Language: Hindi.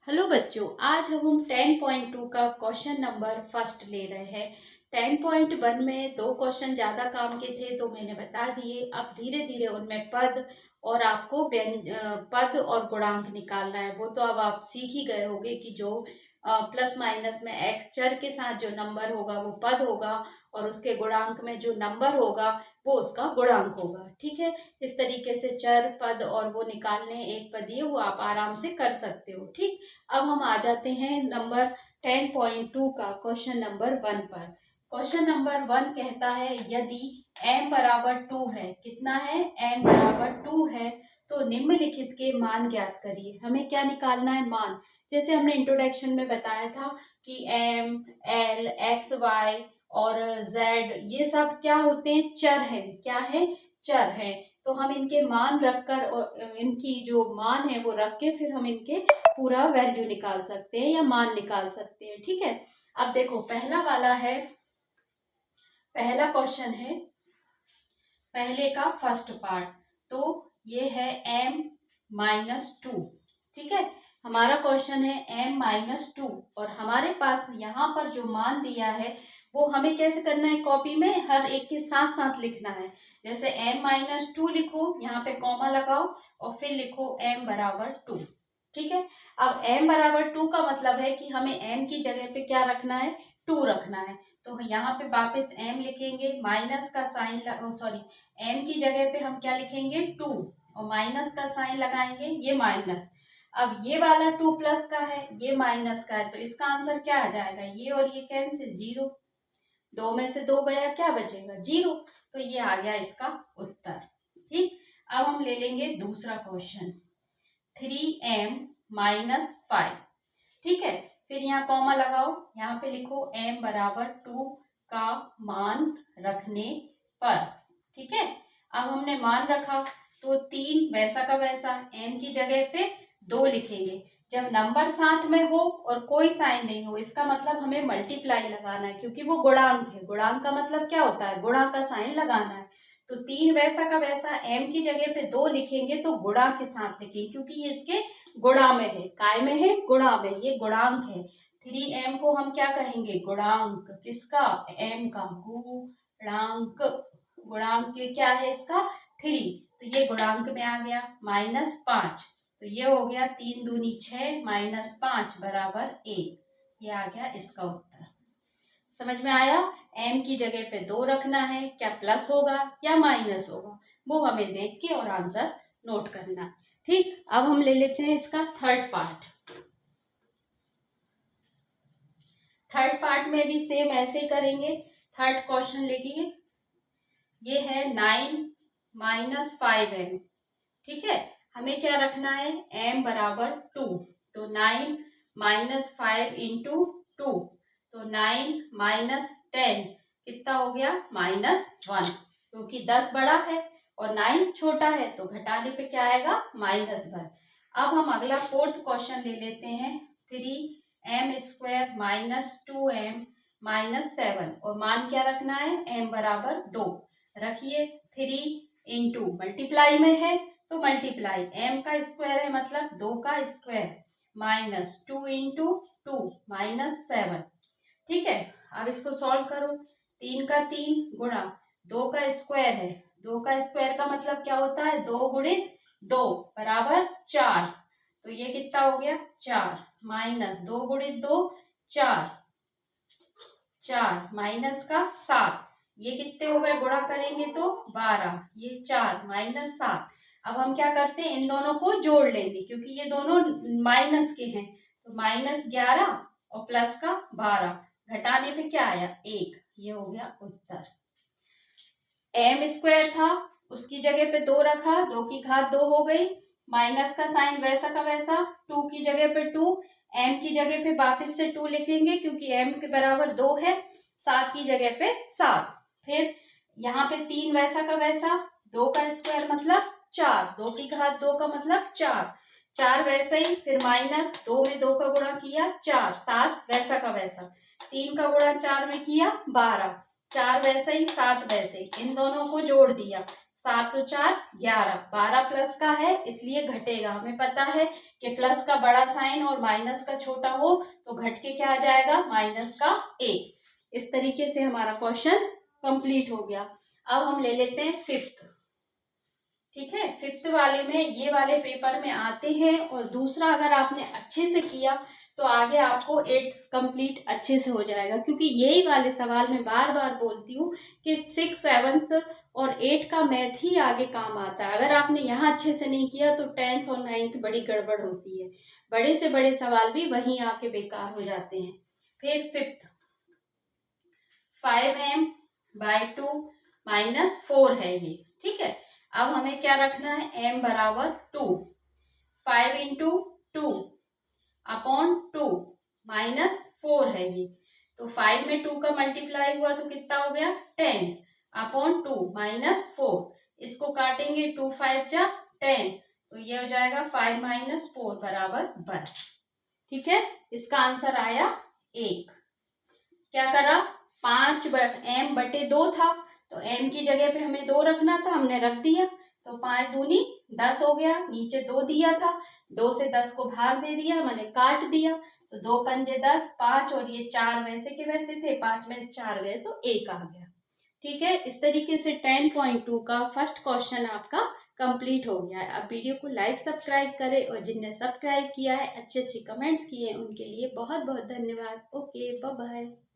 हेलो बच्चों, आज हम 10.2 का क्वेश्चन नंबर फर्स्ट ले रहे हैं। 10.1 में दो क्वेश्चन ज़्यादा काम के थे तो मैंने बता दिए। अब धीरे धीरे उनमें पद और आपको पद और गुणांक निकालना है। वो तो अब आप सीख ही गए होंगे कि जो प्लस माइनस में एक्स चर के साथ जो नंबर होगा वो पद होगा और उसके गुणांक में जो नंबर होगा वो उसका गुणांक होगा। ठीक है, इस तरीके से चर पद और वो निकालने एक पदीय वो आप आराम से कर सकते हो। ठीक, अब हम आ जाते हैं नंबर 10.2 का क्वेश्चन नंबर 1 पर। क्वेश्चन नंबर 1 कहता है यदि m बराबर 2 है, कितना है, m बराबर 2 है, तो निम्नलिखित के मान ज्ञात करिए। हमें क्या निकालना है, मान। जैसे हमने इंट्रोडक्शन में बताया था कि m, l, x, y और z ये सब क्या होते हैं, चर है। क्या है, चर है। तो हम इनके मान रखकर और इनकी जो मान है वो रख के फिर हम इनके पूरा वैल्यू निकाल सकते हैं या मान निकाल सकते हैं। ठीक है, अब देखो पहला वाला है, पहला क्वेश्चन है, पहले का फर्स्ट पार्ट। तो ये है m-2। ठीक है, हमारा क्वेश्चन है m-2 और हमारे पास यहाँ पर जो मान दिया है वो हमें कैसे करना है, कॉपी में हर एक के साथ साथ लिखना है। जैसे m-2 लिखो, यहाँ पे कॉमा लगाओ और फिर लिखो m बराबर 2। ठीक है, अब m बराबर 2 का मतलब है कि हमें m की जगह पे क्या रखना है, 2 रखना है। तो यहाँ पे वापस m लिखेंगे, माइनस का साइन, सॉरी, m की जगह पे हम क्या लिखेंगे, 2 और माइनस का साइन लगाएंगे, ये माइनस। अब ये वाला 2 प्लस का है, ये माइनस का है, तो इसका आंसर क्या आ जाएगा, ये और ये कैंसिल, 0। दो में से दो गया, क्या बचेगा, 0। तो ये आ गया इसका उत्तर। ठीक, अब हम ले लेंगे दूसरा क्वेश्चन, 3m-5। ठीक है, फिर यहाँ कॉमा लगाओ, यहाँ पे लिखो m बराबर 2 का मान रखने पर। ठीक है, अब हमने मान रखा तो 3 वैसा का वैसा, m की जगह पे 2 लिखेंगे। जब नंबर साथ में हो और कोई साइन नहीं हो, इसका मतलब हमें मल्टीप्लाई लगाना है, क्योंकि वो गुणांक है। गुणांक का मतलब क्या होता है, गुणा का साइन लगाना है। तो 3 वैसा का वैसा, m की जगह पे 2 लिखेंगे तो गुणा के साथ लिखेंगे, क्योंकि ये इसके गुणा में है। काय में है, गुणा में, ये गुणांक है। 3m को हम क्या कहेंगे, गुणांक। किसका, m का, गुणांक। गुणांक क्या है इसका, 3। तो ये गुणांक में आ गया, -5। तो ये हो गया 3 दूनी 6 -5 बराबर 1। ये आ गया इसका उत्तर। समझ में आया, m की जगह पे 2 रखना है, क्या प्लस होगा या माइनस होगा वो हमें देख के और आंसर नोट करना। ठीक, अब हम ले लेते हैं इसका थर्ड पार्ट। थर्ड पार्ट में भी सेम ऐसे ही करेंगे। थर्ड क्वेश्चन लिखिए, ये है 9-5m। ठीक है, हमें क्या रखना है, m बराबर 2। तो 9-5 इंटू 2, तो 9-10 कितना हो गया, -1। क्योंकि 10 बड़ा है और 9 छोटा है तो घटाने पे क्या आएगा, -1। अब हम अगला फोर्थ क्वेश्चन ले लेते हैं, 3m² -2m-7 और मान क्या रखना है, m बराबर 2 रखिए। 3 इंटू मल्टीप्लाई में है तो मल्टीप्लाई, m का स्क्वायर है मतलब 2 का स्क्वायर, -2 इंटू 2 -7। ठीक है, अब इसको सॉल्व करो। 3 का 3 गुणा 2 का स्क्वायर है, 2 का स्क्वायर का मतलब क्या होता है, 2 गुणित 2 बराबर 4। तो ये कितना हो गया, 4 -2 गुणित 2 4, 4 माइनस का 7, ये कितने हो गए, गुणा करेंगे तो 12, ये 4 -7। अब हम क्या करते हैं, इन दोनों को जोड़ लेंगे क्योंकि ये दोनों माइनस के हैं। तो -11 और प्लस का 12, घटाने पे क्या आया, 1। ये हो गया उत्तर। m² था, उसकी जगह पे 2 रखा, 2 की घात 2 हो गई, माइनस का साइन वैसा का वैसा, 2 की जगह पे 2, m की जगह पे वापस से 2 लिखेंगे क्योंकि m के बराबर 2 है, 7 की जगह पे 7। फिर यहाँ पे 3 वैसा का वैसा, 2 का स्क्वायर मतलब 4, 2 की घात 2 का मतलब 4, 4 वैसे ही, फिर माइनस 2 में 2 का गुणा किया 4, 7 वैसा का वैसा, 3 का गुणा 4 में किया 12, 4 वैसे ही 7 वैसे ही, इन दोनों को जोड़ दिया, 7 और 4 11, 12 प्लस का है इसलिए घटेगा। हमें पता है कि प्लस का बड़ा साइन और माइनस का छोटा हो तो घट के क्या आ जाएगा, माइनस का 1। इस तरीके से हमारा क्वेश्चन कंप्लीट हो गया। अब हम ले लेते हैं फिफ्थ। ठीक है, फिफ्थ वाले में ये वाले पेपर में आते हैं, और दूसरा अगर आपने अच्छे से किया तो आगे आपको 8 कंप्लीट अच्छे से हो जाएगा, क्योंकि यही वाले सवाल मैं बार बार बोलती हूँ कि 6, 7 और 8 का मैथ ही आगे काम आता है। अगर आपने यहाँ अच्छे से नहीं किया तो 10th और 9th बड़ी गड़बड़ होती है, बड़े से बड़े सवाल भी वहीं आके बेकार हो जाते हैं। फिर फिफ्थ, 5m/2 - 4 है ये। ठीक है, अब हमें क्या रखना है, m बराबर 2, 5 इंटू 2 अपॉन 2 -4 है ये। तो 5 में 2 का मल्टीप्लाई हुआ तो कितना हो गया, 10 अपॉन 2 -4। इसको काटेंगे, 2 5 जा 10, तो ये हो जाएगा 5 - 4 बराबर 1। ठीक है, इसका आंसर आया 1। क्या करा, 5m/2 था तो m की जगह पे हमें 2 रखना था, हमने रख दिया। तो 5 दूनी 10 हो गया, नीचे 2 दिया था, 2 से 10 को भाग दे दिया, मैंने काट दिया। तो 2 पंजे 10, 5 और ये 4 वैसे के वैसे थे, 5 में से 4 गए तो 1 आ गया। ठीक है, इस तरीके से 10.2 का फर्स्ट क्वेश्चन आपका कंप्लीट हो गया है। अब वीडियो को लाइक सब्सक्राइब करें, और जिनने सब्सक्राइब किया है, अच्छे अच्छे कमेंट्स किए हैं, उनके लिए बहुत बहुत धन्यवाद। Okay, bye bye.